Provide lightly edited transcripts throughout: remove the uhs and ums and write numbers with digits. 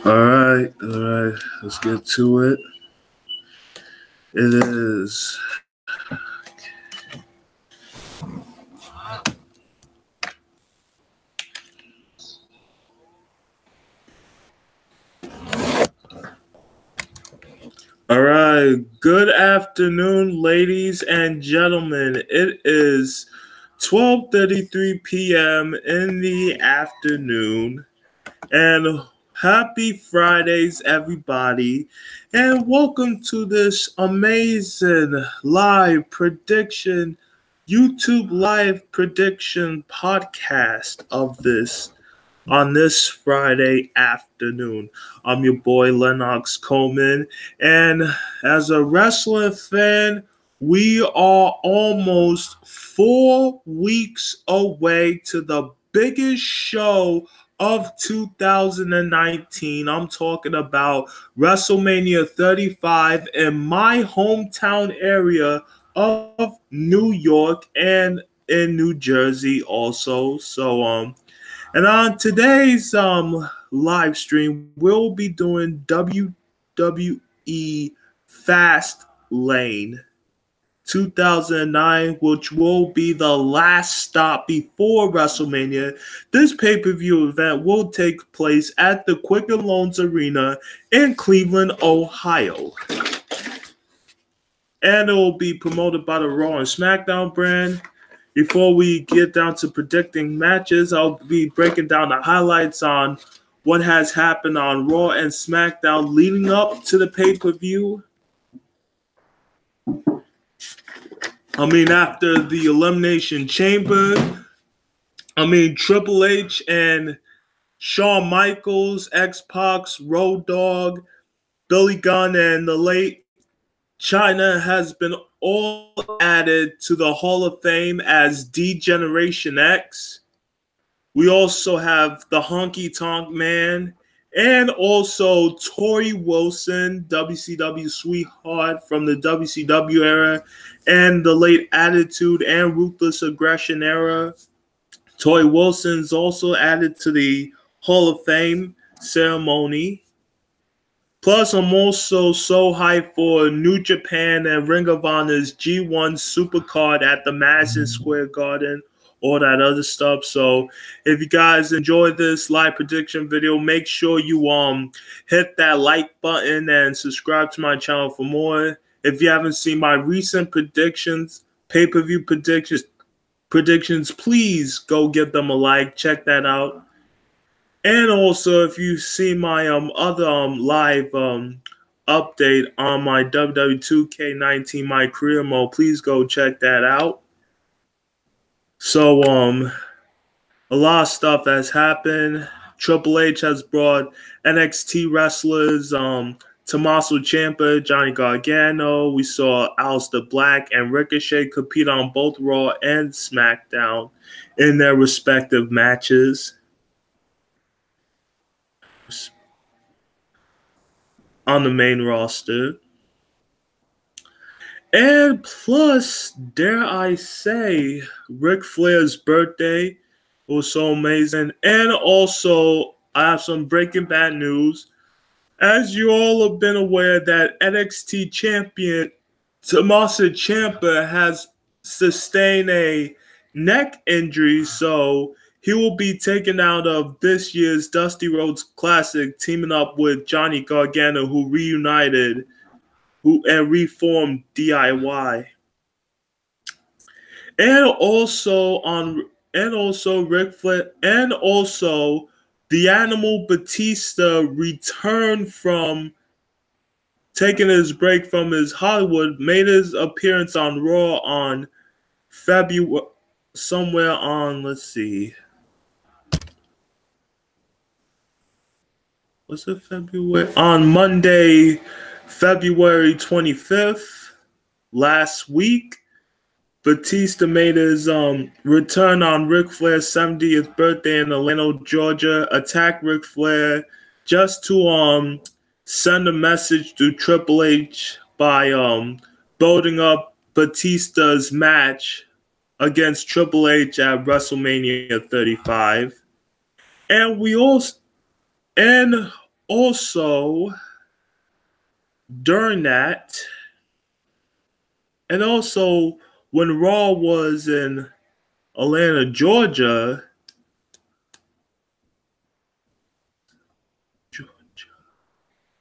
All right, let's get to it. It is all right. Good afternoon, ladies and gentlemen. It is 12:33 p.m. in the afternoon, and happy Fridays, everybody, and welcome to this amazing live prediction, YouTube live prediction podcast of this on this Friday afternoon. I'm your boy Lennox Coleman, and as a wrestling fan, we are almost 4 weeks away to the biggest show of 2019. I'm talking about WrestleMania 35 in my hometown area of New York and in New Jersey also. And on today's live stream, we'll be doing WWE Fastlane 2009, which will be the last stop before WrestleMania. This pay-per-view event will take place at the Quicken Loans Arena in Cleveland, Ohio. And it will be promoted by the Raw and SmackDown brand. Before we get down to predicting matches, I'll be breaking down the highlights on what has happened on Raw and SmackDown leading up to the pay-per-view. After the Elimination Chamber, Triple H and Shawn Michaels, X-Pac, Road Dogg, Billy Gunn, and the late China has been all added to the Hall of Fame as D-Generation X. We also have the Honky Tonk Man and also Tori Wilson, WCW sweetheart from the WCW era and the late Attitude and Ruthless Aggression era. Tori Wilson's also added to the Hall of Fame ceremony. Plus, I'm also so hyped for New Japan and Ring of Honor's G1 Supercard at the Madison Square Garden, all that other stuff. So, if you guys enjoyed this live prediction video, make sure you hit that like button and subscribe to my channel for more. If you haven't seen my recent predictions, pay-per-view predictions, please go give them a like. Check that out. And also, if you see my other live update on my WWE 2K19 My Career Mode, please go check that out. So a lot of stuff has happened. Triple H has brought NXT wrestlers Tommaso Ciampa, Johnny Gargano. We saw Aleister Black and Ricochet compete on both Raw and SmackDown in their respective matches on the main roster. And plus, dare I say, Ric Flair's birthday was so amazing. And also, I have some Breaking Bad news. As you all have been aware that NXT champion Tommaso Ciampa has sustained a neck injury, so he will be taken out of this year's Dusty Rhodes Classic, teaming up with Johnny Gargano, who reunited and reformed DIY. And also Ric Flair, and also the Animal Batista returned from taking his break from his Hollywood, made his appearance on Raw on February, somewhere on, let's see, was it February? On Monday, February 25th, last week. Batista made his return on Ric Flair's 70th birthday in Atlanta, Georgia, attacked Ric Flair just to send a message to Triple H by building up Batista's match against Triple H at WrestleMania 35. And also during that, and also when Raw was in Atlanta, Georgia,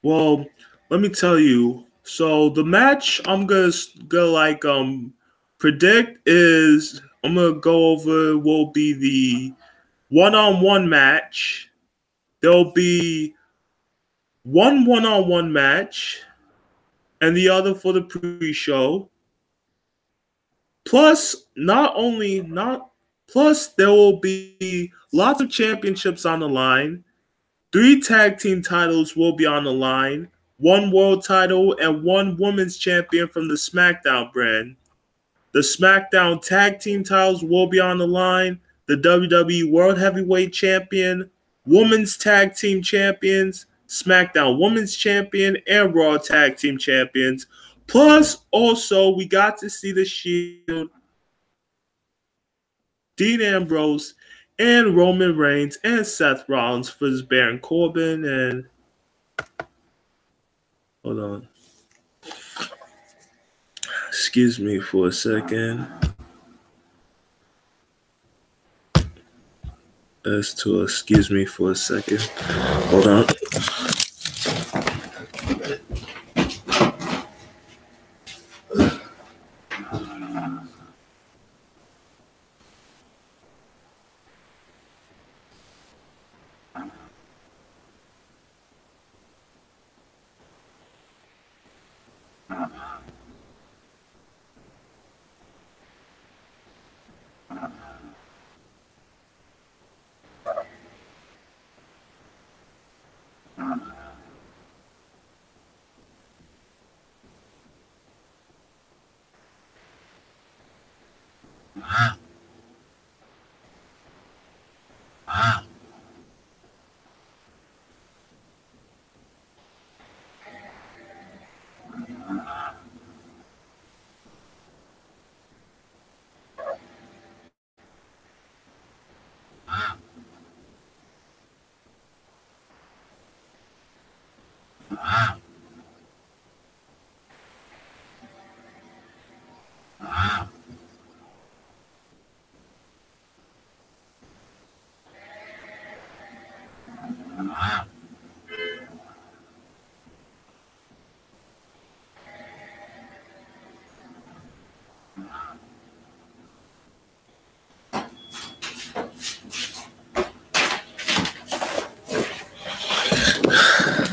well, let me tell you. So the match I'm gonna predict is I'm gonna go over will be the one-on-one match. There'll be one-on-one match, and the other for the pre-show. Plus, there will be lots of championships on the line. 3 tag team titles will be on the line. 1 world title and 1 women's champion from the SmackDown brand. The SmackDown tag team titles will be on the line. The WWE World Heavyweight Champion, Women's Tag Team Champions, SmackDown Women's Champion, and Raw Tag Team Champions. Plus, also, we got to see the Shield, Dean Ambrose, and Roman Reigns, and Seth Rollins versus Baron Corbin. And hold on. Excuse me for a second. Excuse me for a second. Hold on.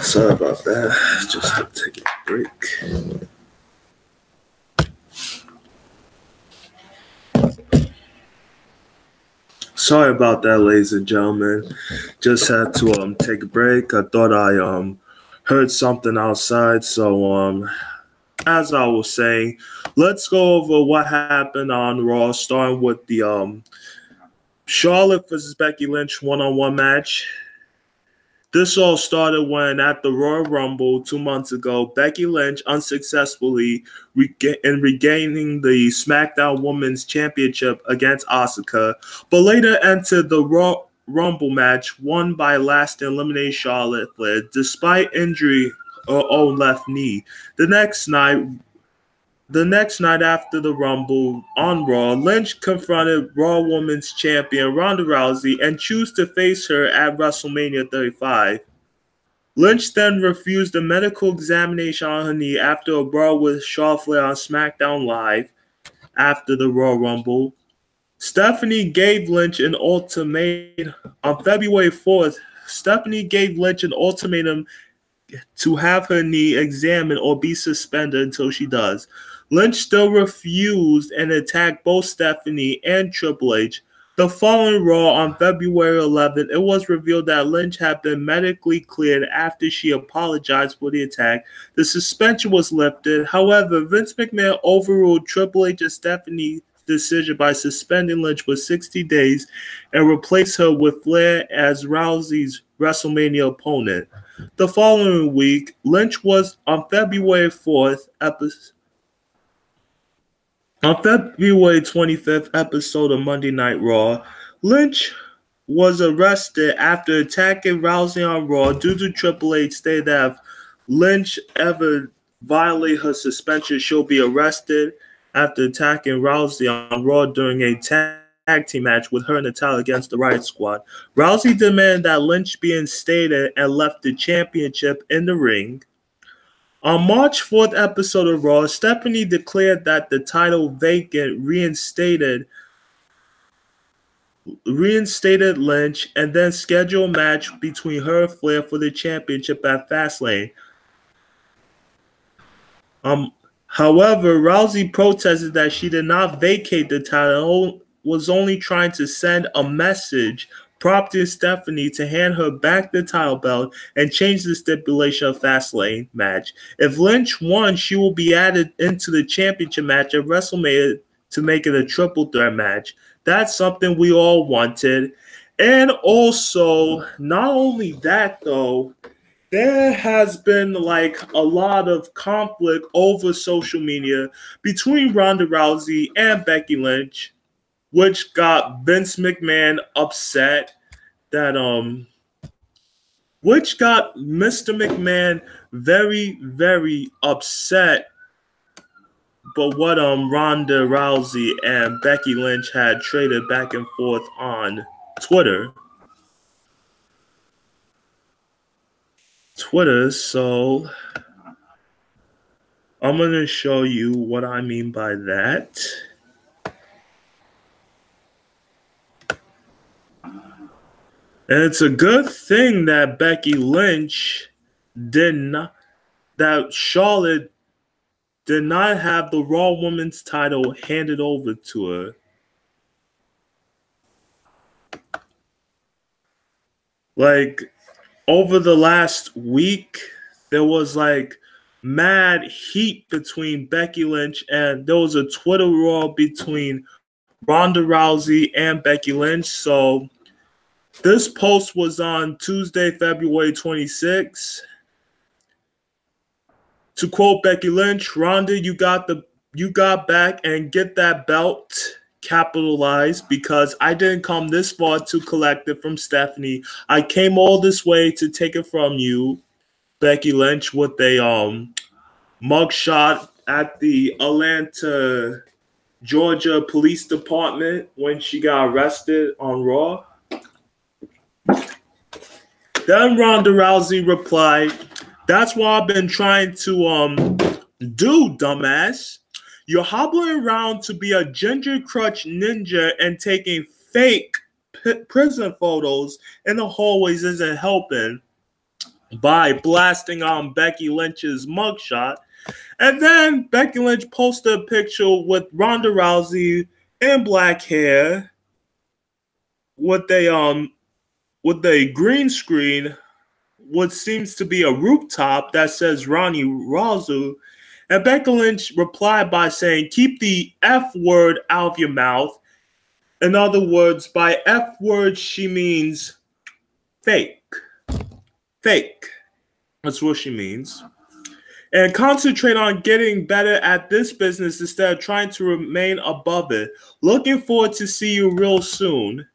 Sorry about that. Just to take a break. Sorry about that, ladies and gentlemen. Just had to take a break. I thought I heard something outside. So as I was saying, let's go over what happened on Raw, starting with the Charlotte versus Becky Lynch one-on-one match. This all started when, at the Royal Rumble 2 months ago, Becky Lynch unsuccessfully regaining the SmackDown Women's Championship against Asuka, but later entered the Royal Rumble match won by last eliminated Charlotte Flair despite injury or own left knee. The next night after the Rumble on Raw, Lynch confronted Raw Women's Champion Ronda Rousey and chose to face her at WrestleMania 35. Lynch then refused a medical examination on her knee after a brawl with Charlotte Flair on SmackDown Live after the Raw Rumble. Stephanie gave Lynch an ultimatum on February 4th. Stephanie gave Lynch an ultimatum to have her knee examined or be suspended until she does. Lynch still refused and attacked both Stephanie and Triple H. The following Raw on February 11th, it was revealed that Lynch had been medically cleared after she apologized for the attack. The suspension was lifted. However, Vince McMahon overruled Triple H and Stephanie's decision by suspending Lynch for 60 days and replaced her with Flair as Rousey's WrestleMania opponent. The following week, Lynch was on February 4th on February 25th episode of Monday Night Raw, Lynch was arrested after attacking Rousey on Raw due to Triple H stated that if Lynch ever violate her suspension, she'll be arrested after attacking Rousey on Raw during a tag team match with her and Natalya against the Riot Squad. Rousey demanded that Lynch be instated and left the championship in the ring. On March 4th episode of Raw, Stephanie declared that the title vacant reinstated Lynch and then scheduled a match between her and Flair for the championship at Fastlane. However, Rousey protested that she did not vacate the title, was only trying to send a message prompting Stephanie to hand her back the title belt and change the stipulation of Fastlane match. If Lynch won, she will be added into the championship match at WrestleMania to make it a triple threat match. That's something we all wanted. And also, not only that though, there has been like a lot of conflict over social media between Ronda Rousey and Becky Lynch, which got Vince McMahon upset. Which got Mr. McMahon very, very upset. But what Ronda Rousey and Becky Lynch had traded back and forth on Twitter. So I'm going to show you what I mean by that. And it's a good thing that Becky Lynch that Charlotte did not have the Raw Women's title handed over to her. Like, over the last week, there was like mad heat between Becky Lynch, and there was a Twitter war between Ronda Rousey and Becky Lynch. So this post was on Tuesday, February 26th. To quote Becky Lynch, Ronda, you got back and get that belt capitalized because I didn't come this far to collect it from Stephanie. I came all this way to take it from you. Becky Lynch with a mugshot at the Atlanta, Georgia Police Department when she got arrested on Raw. Then Ronda Rousey replied, "That's what I've been trying to do, dumbass. You're hobbling around to be a ginger crutch ninja and taking fake prison photos in the hallways isn't helping by blasting on Becky Lynch's mugshot." And then Becky Lynch posted a picture with Ronda Rousey in black hair with a green screen, what seems to be a rooftop that says Ronnie Rousey. And Becky Lynch replied by saying, "Keep the F word out of your mouth." In other words, by F word, she means fake. Fake. That's what she means. And concentrate on getting better at this business instead of trying to remain above it. Looking forward to see you real soon.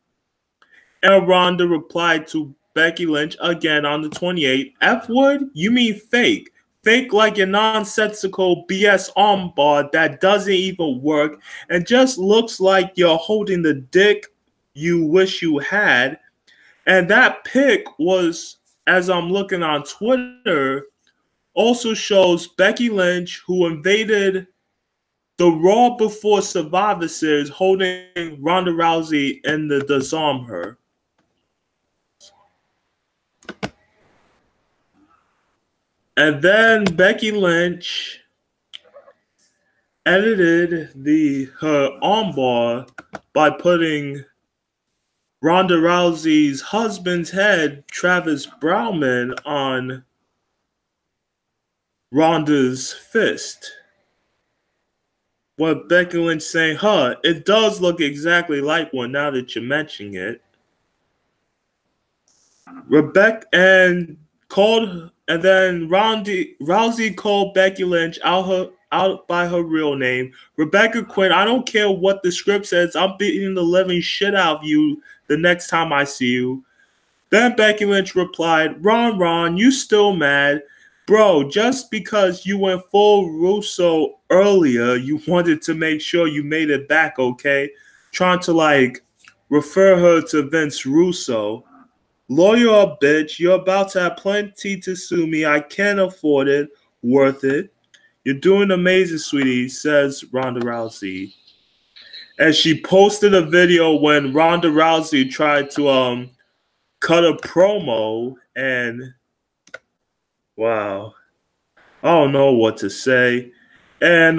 And Ronda replied to Becky Lynch again on the 28th, "F word? You mean fake. Fake like your nonsensical BS armbar that doesn't even work and just looks like you're holding the dick you wish you had." And that pic was, as I'm looking on Twitter, also shows Becky Lynch, who invaded the Raw before Survivor Series, holding Ronda Rousey in the disarm her. And then Becky Lynch edited her armbar by putting Ronda Rousey's husband's head, Travis Browman, on Ronda's fist. What Becky Lynch saying, "It does look exactly like one now that you're mentioning it." And then Rousey called Becky Lynch out by her real name. "Rebecca Quinn, I don't care what the script says. I'm beating the living shit out of you the next time I see you." Then Becky Lynch replied, Ron, you still mad? Bro, just because you went full Russo earlier, you wanted to make sure you made it back, okay? Trying to, refer her to Vince Russo. "Lawyer up, bitch. You're about to have plenty to sue me. I can't afford it. Worth it. You're doing amazing, sweetie," says Ronda Rousey. And she posted a video when Ronda Rousey tried to cut a promo, and wow, I don't know what to say. And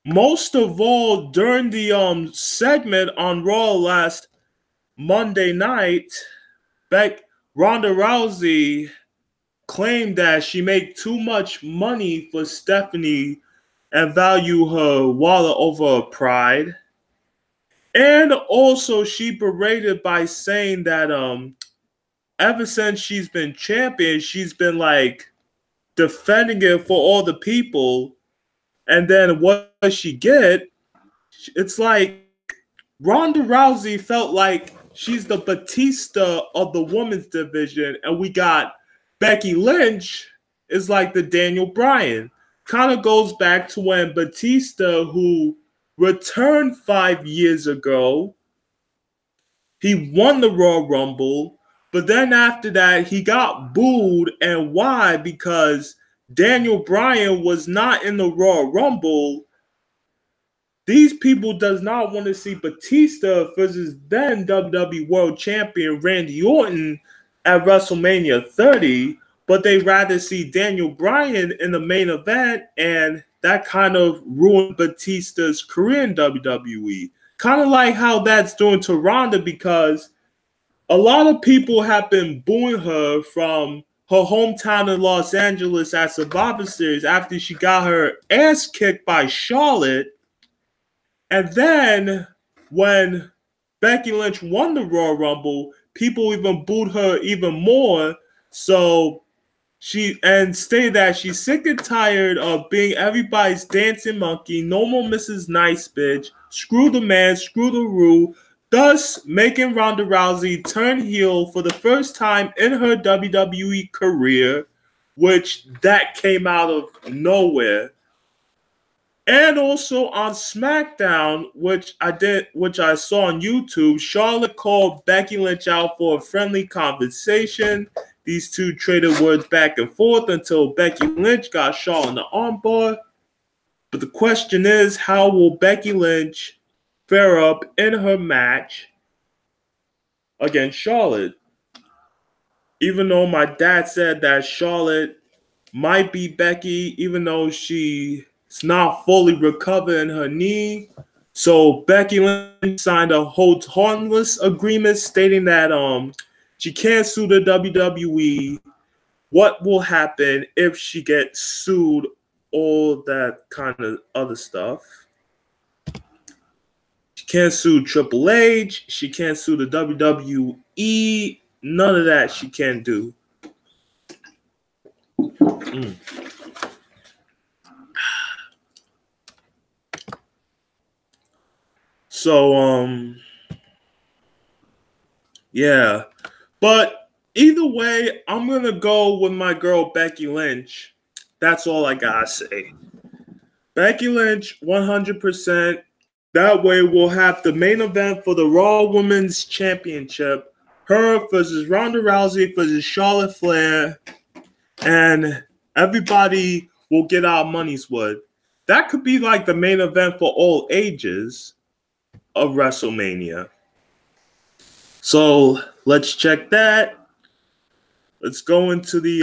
most of all, during the segment on Raw last Monday night, Ronda Rousey claimed that she made too much money for Stephanie and value her wallet over her pride. And also she berated by saying that ever since she's been champion, she's been defending it for all the people. And then what does she get? It's like Ronda Rousey felt like she's the Batista of the women's division, and we got Becky Lynch is like the Daniel Bryan. Kind of goes back to when Batista, who returned 5 years ago, he won the Royal Rumble, but then after that, he got booed. And why? Because Daniel Bryan was not in the Royal Rumble. These people does not want to see Batista versus then WWE World Champion Randy Orton at WrestleMania 30, but they rather see Daniel Bryan in the main event, and that kind of ruined Batista's career in WWE. Kind of like how that's doing to Ronda, because a lot of people have been booing her from her hometown in Los Angeles at Survivor Series after she got her ass kicked by Charlotte. And then when Becky Lynch won the Royal Rumble, people even booed her even more. So she stated that she's sick and tired of being everybody's dancing monkey. No more Mrs. Nice Bitch. Screw the man, screw the rule. thus making Ronda Rousey turn heel for the first time in her WWE career, which that came out of nowhere. And also on SmackDown, which I saw on YouTube, Charlotte called Becky Lynch out for a friendly conversation. These two traded words back and forth until Becky Lynch got Charlotte in the armbar. But the question is, how will Becky Lynch fare up in her match against Charlotte? Even though my dad said that Charlotte might beat Becky, even though she's not fully recovered in her knee. So Becky Lynch signed a hold harmless agreement stating that she can't sue the WWE. What will happen if she gets sued? All that kind of other stuff. She can't sue Triple H. She can't sue the WWE. None of that she can do. So, yeah. But either way, I'm going to go with my girl, Becky Lynch. That's all I got to say. Becky Lynch, 100%. That way, we'll have the main event for the Raw Women's Championship. Her versus Ronda Rousey versus Charlotte Flair. And everybody will get our money's worth. That could be like the main event for all ages of WrestleMania. So let's check that. Let's go into the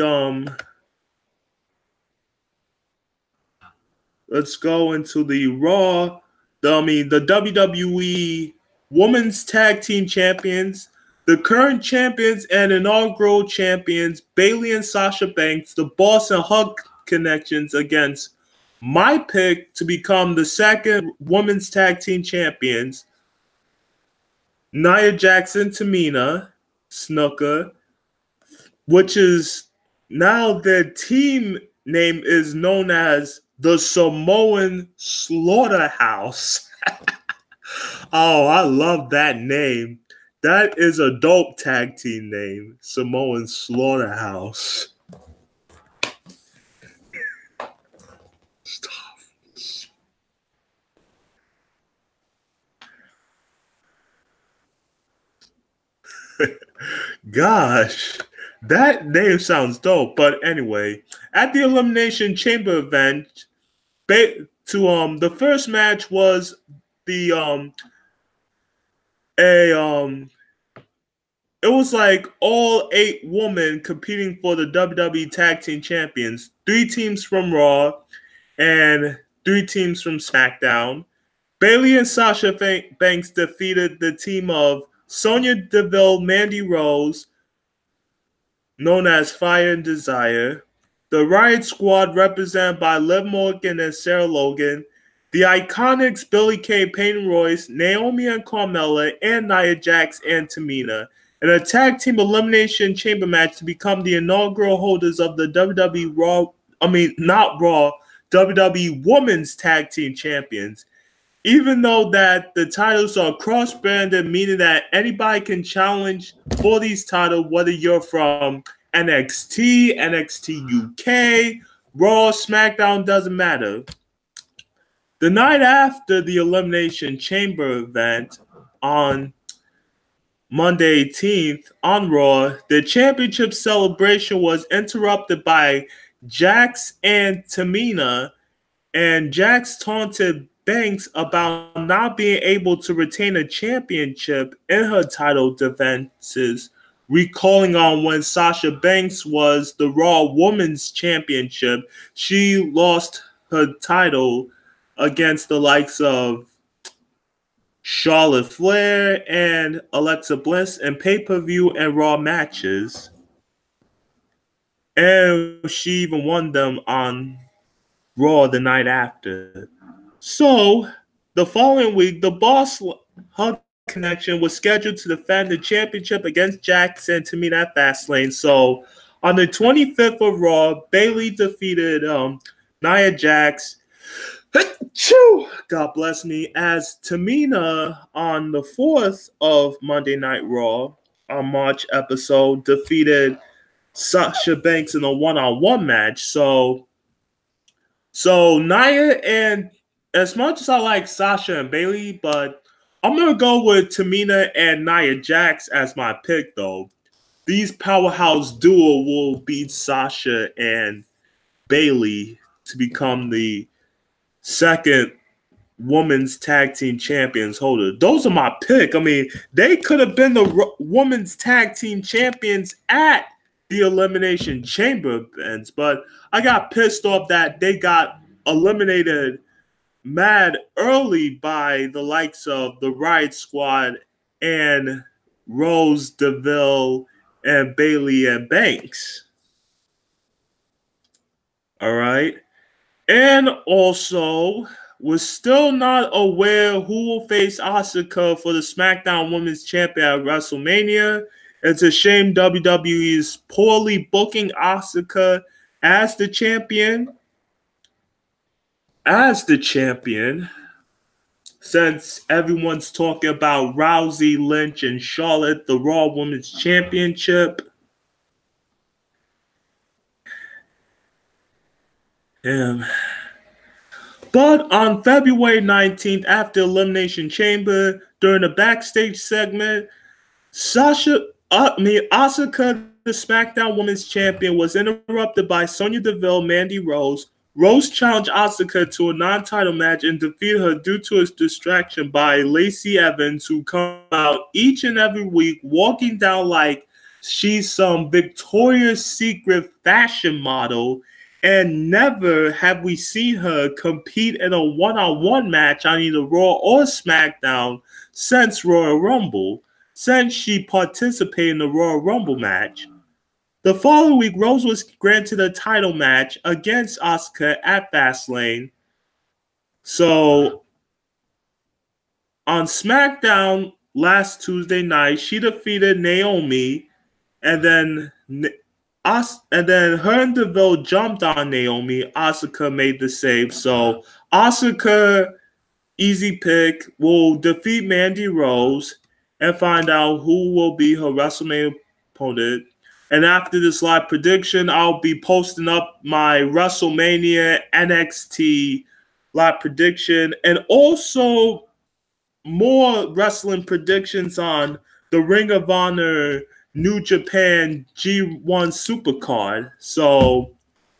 Raw. The WWE Women's Tag Team Champions, the current champions and inaugural champions, Bayley and Sasha Banks, the Boss and Hug Connections against my pick to become the second Women's Tag Team Champions, Nia Jax and Tamina Snuka, which is now their team name is known as the Samoan Slaughterhouse. Oh, I love that name. That is a dope tag team name, Samoan Slaughterhouse. Stop. Gosh, that name sounds dope. But anyway, at the Elimination Chamber event, the first match was it was like all 8 women competing for the WWE Tag Team Champions. 3 teams from Raw and 3 teams from SmackDown. Bayley and Sasha Banks defeated the team of Sonya Deville, Mandy Rose, known as Fire and Desire. The Riot Squad, represented by Liv Morgan and Sarah Logan. The Iconics, Billie Kay, Peyton Royce, Naomi and Carmella, and Nia Jax and Tamina. In a tag team elimination chamber match to become the inaugural holders of the WWE Women's Tag Team Champions. Even though that the titles are cross-branded, meaning that anybody can challenge for these titles, whether you're from NXT, NXT UK, Raw, SmackDown, doesn't matter. The night after the Elimination Chamber event on Monday 18th on Raw, the championship celebration was interrupted by Jax and Tamina, and Jax taunted Banks about not being able to retain a championship in her title defenses, recalling on when Sasha Banks was the Raw Women's Championship. She lost her title against the likes of Charlotte Flair and Alexa Bliss in pay-per-view and Raw matches. And she even won them on Raw the night after. So, the following week, the Boss Hug Connection was scheduled to defend the championship against Jax and Tamina at Fastlane. So, on the 25th of Raw, Bayley defeated Nia Jax Achoo! God bless me. As Tamina on the 4th of Monday Night Raw, on March episode, defeated Sasha Banks in a one-on-one match. So Nia, and as much as I like Sasha and Bailey, but I'm gonna go with Tamina and Nia Jax as my pick, though. These powerhouse duo will beat Sasha and Bailey to become the second women's tag team champions holder. Those are my pick. I mean, they could have been the women's tag team champions at the Elimination Chamber events, but I got pissed off that they got eliminated mad early by the likes of the Riot Squad and Rose DeVille and Bailey and Banks. All right. And also, we're still not aware who will face Asuka for the SmackDown Women's Champion at WrestleMania. It's a shame WWE is poorly booking Asuka as the champion. Since everyone's talking about Rousey, Lynch, and Charlotte, the Raw Women's Championship. But on February 19th, after Elimination Chamber, during the backstage segment, Asuka, the SmackDown Women's Champion, was interrupted by Sonya Deville, Mandy Rose. Rose challenged Asuka to a non-title match and defeated her due to his distraction by Lacey Evans, who comes out each and every week walking down like she's some Victoria's Secret fashion model. And never have we seen her compete in a one-on-one match on either Raw or SmackDown since Royal Rumble, since she participated in the Royal Rumble match. The following week, Rose was granted a title match against Asuka at Fastlane. So, on SmackDown last Tuesday night, she defeated Naomi, and then her and DeVille jumped on Naomi. Asuka made the save. So Asuka, easy pick, will defeat Mandy Rose and find out who will be her WrestleMania opponent. And after this live prediction, I'll be posting up my WrestleMania NXT live prediction and also more wrestling predictions on the Ring of Honor New Japan G1 Supercard. So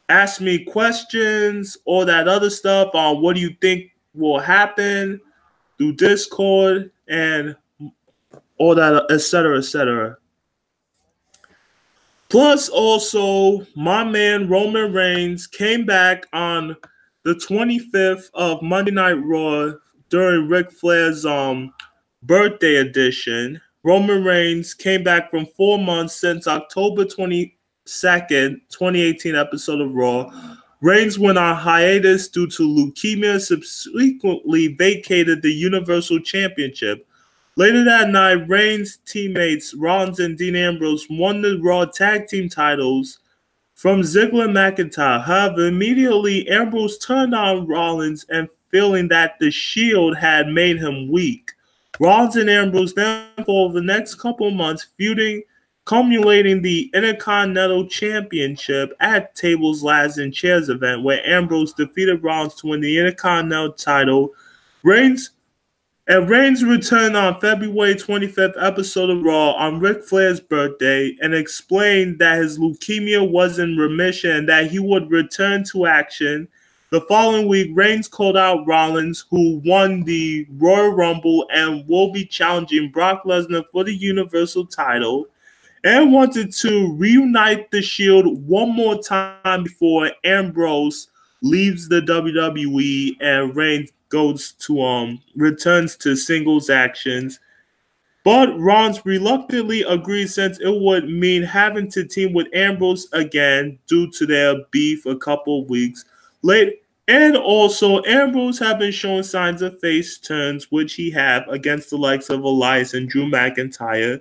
ask me questions, all that other stuff on what do you think will happen through Discord and all that, etc., etc. Plus, also, my man Roman Reigns came back on the 25th of Monday Night Raw during Ric Flair's birthday edition. Roman Reigns came back from 4 months since October 22nd, 2018 episode of Raw. Reigns went on hiatus due to leukemia, subsequently vacated the Universal Championship. Later that night, Reigns' teammates Rollins and Dean Ambrose won the Raw Tag Team titles from Ziggler and McIntyre. However, immediately Ambrose turned on Rollins and feeling that the Shield had made him weak. Rollins and Ambrose then for the next couple of months feuding, culminating the Intercontinental Championship at Tables, Ladders, and Chairs event where Ambrose defeated Rollins to win the Intercontinental title. Reigns returned on February 25th episode of Raw on Ric Flair's birthday and explained that his leukemia was in remission and that he would return to action. The following week, Reigns called out Rollins, who won the Royal Rumble and will be challenging Brock Lesnar for the Universal title, and wanted to reunite the Shield one more time before Ambrose leaves the WWE and Reigns returns to singles actions. But Rollins reluctantly agreed since it would mean having to team with Ambrose again due to their beef a couple of weeks later. And also, Ambrose have been showing signs of face turns, which he have against the likes of Elias and Drew McIntyre.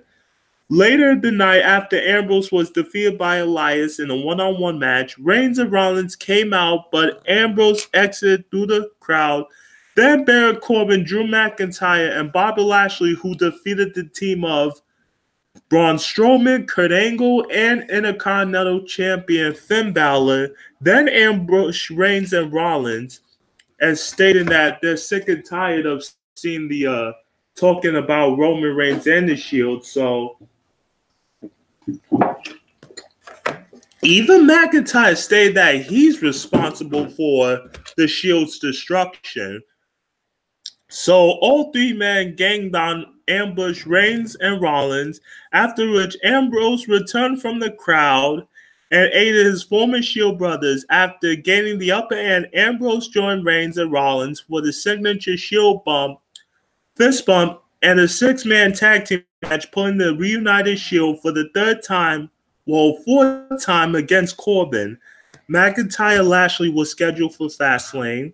Later the night after Ambrose was defeated by Elias in a one-on-one match, Reigns and Rollins came out, but Ambrose exited through the crowd. Then Baron Corbin, Drew McIntyre, and Bobby Lashley, who defeated the team of Braun Strowman, Kurt Angle, and Intercontinental Champion Finn Balor, then ambushed Reigns and Rollins, as stating that they're sick and tired of seeing the talking about Roman Reigns and the Shield. So even McIntyre stated that he's responsible for the Shield's destruction. So all three men ganged on ambush Reigns and Rollins, after which Ambrose returned from the crowd and aided his former Shield brothers. After gaining the upper hand, Ambrose joined Reigns and Rollins for the signature Shield bump, fist bump, and a six-man tag team match, pulling the reunited Shield for the fourth time against Corbin. McIntyre Lashley was scheduled for Fastlane.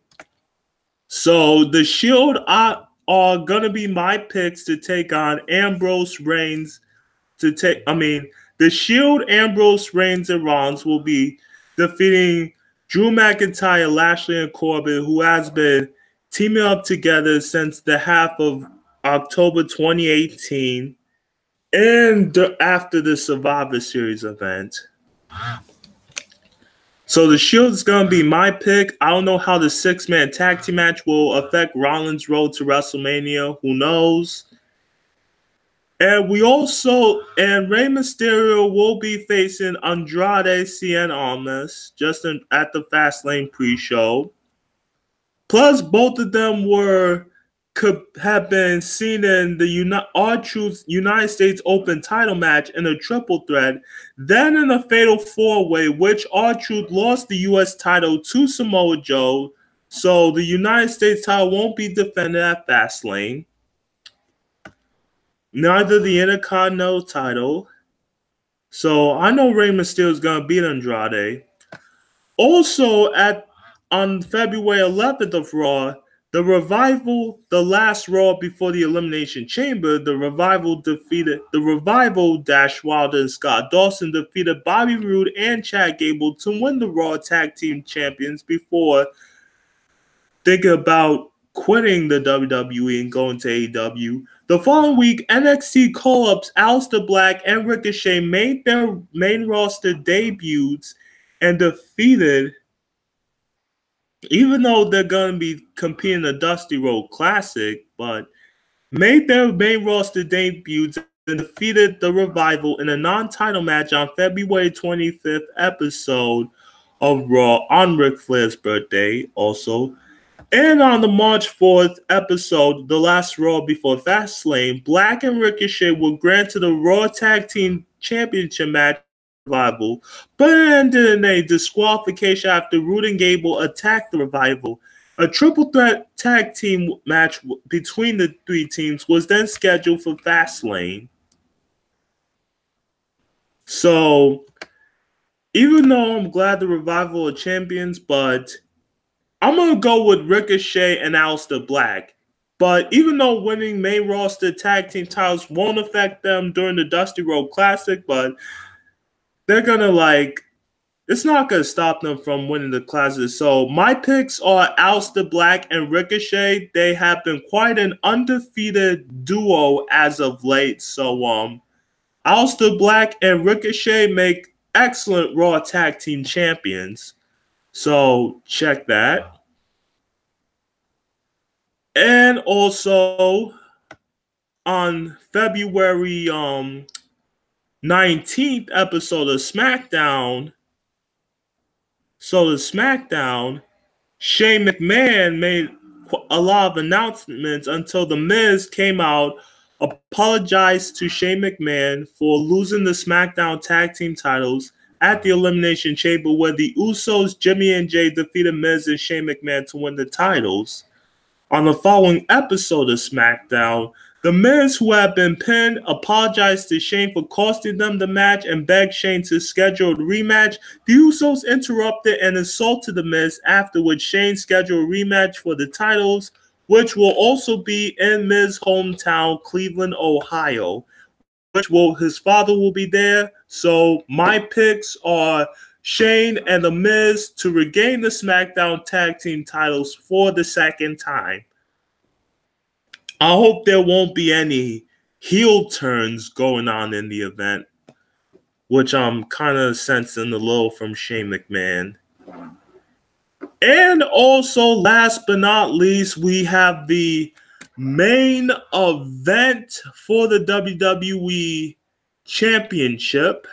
So the Shield are going to be my picks to take on Ambrose, Reigns. The Shield, Ambrose, Reigns, and Rollins will be defeating Drew McIntyre, Lashley, and Corbin, who has been teaming up together since the half of October 2018 and after the Survivor Series event. So the Shield is going to be my pick. I don't know how the six-man tag team match will affect Rollins' road to WrestleMania. Who knows? And Rey Mysterio will be facing Andrade Cien Almas just at the Fastlane pre-show. Plus, both of them could have been seen in the R-Truth United States Open title match in a triple threat, then in a fatal four-way, which R-Truth lost the U.S. title to Samoa Joe, so the United States title won't be defended at Fastlane. Neither the Intercontinental title. So I know Rey Mysterio is going to beat Andrade. Also, on February 11th of Raw, the Revival, the last Raw before the Elimination Chamber, the Revival Dash Wilder and Scott Dawson defeated Bobby Roode and Chad Gable to win the Raw Tag Team Champions before thinking about quitting the WWE and going to AEW. The following week, NXT call-ups Aleister Black and Ricochet made their main roster debuts and defeated, even though they're going to be competing in the Dusty Road Classic, but made their main roster debuts and defeated the Revival in a non-title match on February 25th episode of Raw on Ric Flair's birthday also. And on the March 4th episode, the last Raw before Fastlane, Black and Ricochet were granted a Raw Tag Team Championship match Revival, but it ended in a disqualification after Roode and Gable attacked the Revival. A triple threat tag team match between the three teams was then scheduled for Fastlane. So, even though I'm glad the Revival are champions, but I'm going to go with Ricochet and Aleister Black. But even though winning main roster tag team titles won't affect them during the Dusty Road Classic, but they're going to it's not going to stop them from winning the Classic. So my picks are Aleister Black and Ricochet. They have been quite an undefeated duo as of late. So Aleister Black and Ricochet make excellent Raw Tag Team Champions. So check that. And also on February 19th episode of SmackDown, Shane McMahon made a lot of announcements until The Miz came out, apologized to Shane McMahon for losing the SmackDown Tag Team titles at the Elimination Chamber, where the Usos, Jimmy and Jay, defeated Miz and Shane McMahon to win the titles. On the following episode of SmackDown, The Miz, who had been pinned, apologized to Shane for costing them the match and begged Shane to schedule a rematch. The Usos interrupted and assaulted The Miz, after which Shane scheduled a rematch for the titles, which will also be in Miz's hometown, Cleveland, Ohio. his father will be there. So my picks are Shane and The Miz to regain the SmackDown Tag Team titles for the second time. I hope there won't be any heel turns going on in the event, which I'm kind of sensing a little from Shane McMahon. And also, last but not least, we have the main event for the WWE Championship.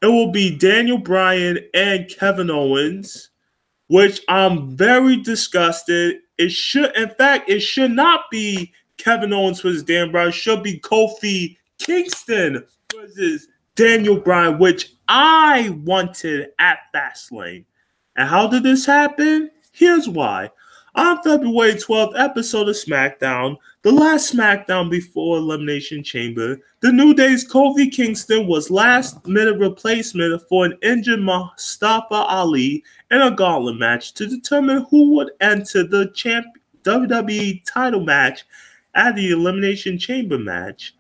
It will be Daniel Bryan and Kevin Owens, which I'm very disgusted. It should not be Kevin Owens versus Daniel Bryan. It should be Kofi Kingston versus Daniel Bryan, which I wanted at Fastlane. And how did this happen? Here's why. On February 12th episode of SmackDown, the last SmackDown before Elimination Chamber, the New Day's Kofi Kingston was last-minute replacement for an injured Mustafa Ali in a gauntlet match to determine who would enter the WWE title match at the Elimination Chamber match.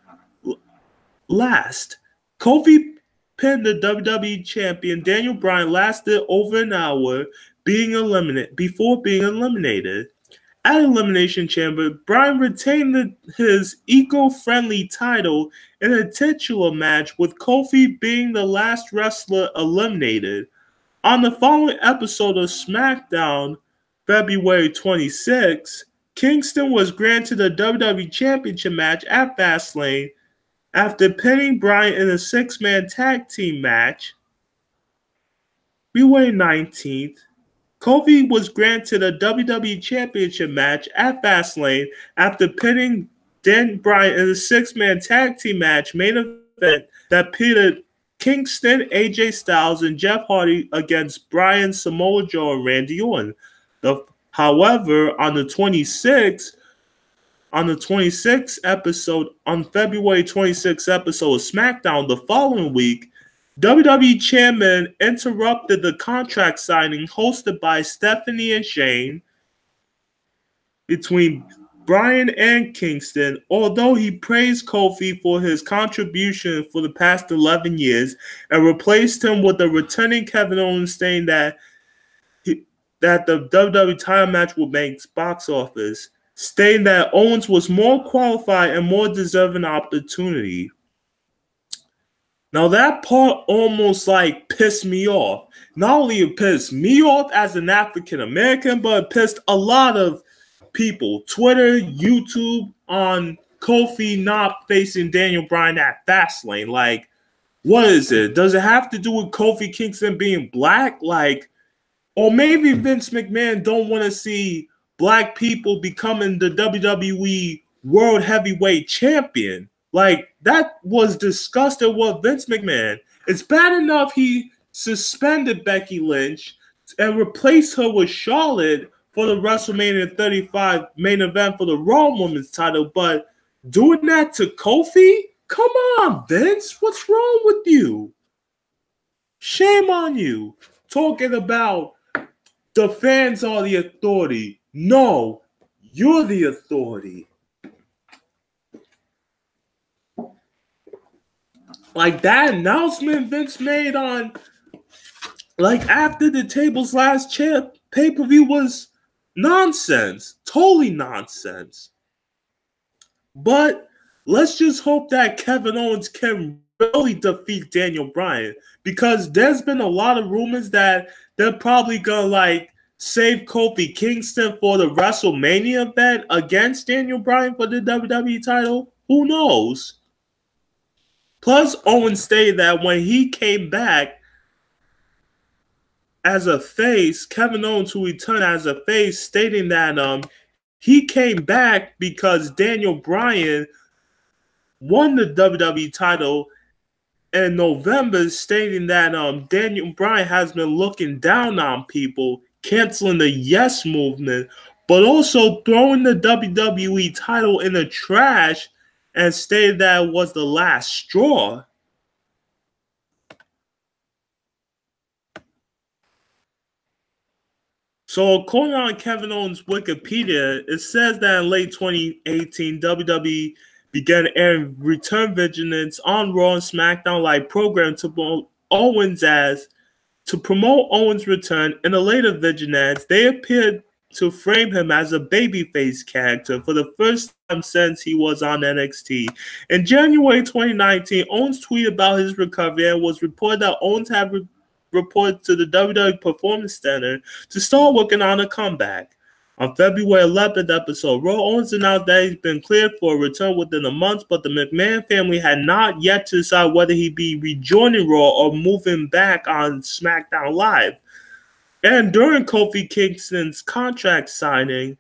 Last, Kofi pinned the WWE champion Daniel Bryan lasted over an hour before being eliminated. At Elimination Chamber, Bryan retained his eco-friendly title in a titular match, with Kofi being the last wrestler eliminated. On the following episode of SmackDown, February 26, Kingston was granted a WWE Championship match at Fastlane after pinning Bryan in a six-man tag team match. February 19th, Kofi was granted a WWE Championship match at Fastlane after pinning Dan Bryan in a six-man tag team match main event that pitted Kingston, AJ Styles, and Jeff Hardy against Bryan, Samoa Joe, and Randy Orton. However, on the 26th episode, on February 26th episode of SmackDown the following week, WWE Chairman interrupted the contract signing hosted by Stephanie and Shane between Bryan and Kingston, although he praised Kofi for his contribution for the past 11 years and replaced him with the returning Kevin Owens, saying that the WWE title match would make box office, stating that Owens was more qualified and more deserving opportunity. Now that part almost like pissed me off. Not only it pissed me off as an African American, but it pissed a lot of people. Twitter, YouTube, on Kofi not facing Daniel Bryan at Fastlane. Like, what is it? Does it have to do with Kofi Kingston being black? Like, or maybe Vince McMahon don't want to see black people becoming the WWE World Heavyweight Champion. Like, that was disgusting with Vince McMahon. It's bad enough he suspended Becky Lynch and replaced her with Charlotte for the WrestleMania 35 main event for the Raw Women's title, but doing that to Kofi? Come on, Vince. What's wrong with you? Shame on you. Talking about the fans are the authority. No, you're the authority. Like, that announcement Vince made on, like, after the table's last pay-per-view was nonsense. Totally nonsense. But let's just hope that Kevin Owens can really defeat Daniel Bryan, because there's been a lot of rumors that they're probably going to, like, save Kofi Kingston for the WrestleMania event against Daniel Bryan for the WWE title. Who knows? Plus, Owens stated that when he came back as a face, Kevin Owens, who returned as a face, stating that he came back because Daniel Bryan won the WWE title in November, stating that Daniel Bryan has been looking down on people, canceling the Yes movement, but also throwing the WWE title in the trash, and stated that it was the last straw. So according to Kevin Owens' Wikipedia, it says that in late 2018, WWE began airing Return Vigilance on Raw and SmackDown Live program to promote Owens' return. In a later vigilance, they appeared to frame him as a babyface character for the first time since he was on NXT. In January 2019, Owens tweeted about his recovery and was reported that Owens had reported to the WWE Performance Center to start working on a comeback. On February 11th episode, Raw, Owens announced that he's been cleared for a return within a month, but the McMahon family had not yet to decide whether he'd be rejoining Raw or moving back on SmackDown Live. And during Kofi Kingston's contract signing,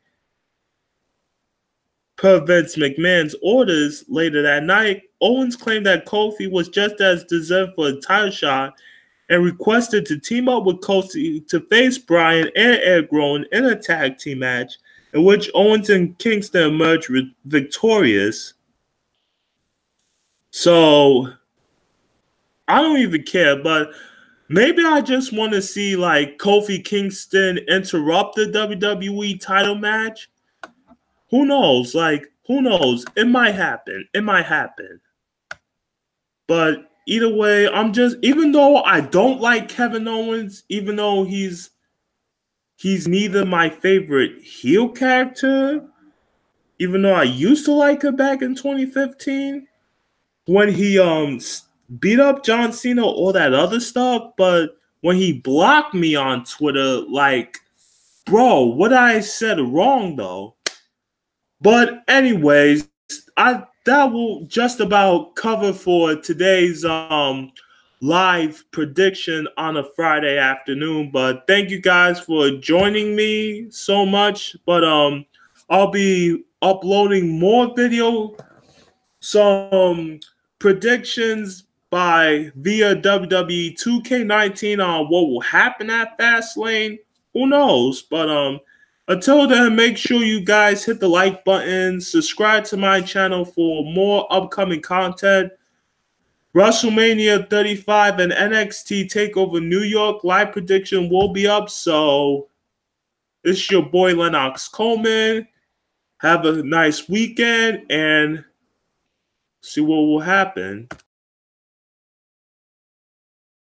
per Vince McMahon's orders later that night, Owens claimed that Kofi was just as deserved for a title shot and requested to team up with Kofi to face Bryan and Eric Rowan in a tag team match, in which Owens and Kingston emerged victorious. So, I don't even care, but maybe I just want to see like Kofi Kingston interrupt the WWE title match. Who knows? Who knows? It might happen. It might happen. But either way, even though I don't like Kevin Owens, even though he's neither my favorite heel character, even though I used to like him back in 2015 when he beat up John Cena, all that other stuff, but when he blocked me on Twitter, like, bro, what I said wrong though. But anyways, that will just about cover for today's live prediction on a Friday afternoon. But thank you guys for joining me so much. But I'll be uploading more video, some predictions via WWE 2K19 on what will happen at Fastlane. Who knows? But until then, make sure you guys hit the like button, subscribe to my channel for more upcoming content. WrestleMania 35 and NXT TakeOver New York live prediction will be up. So it's your boy Lennox Coleman. Have a nice weekend and see what will happen.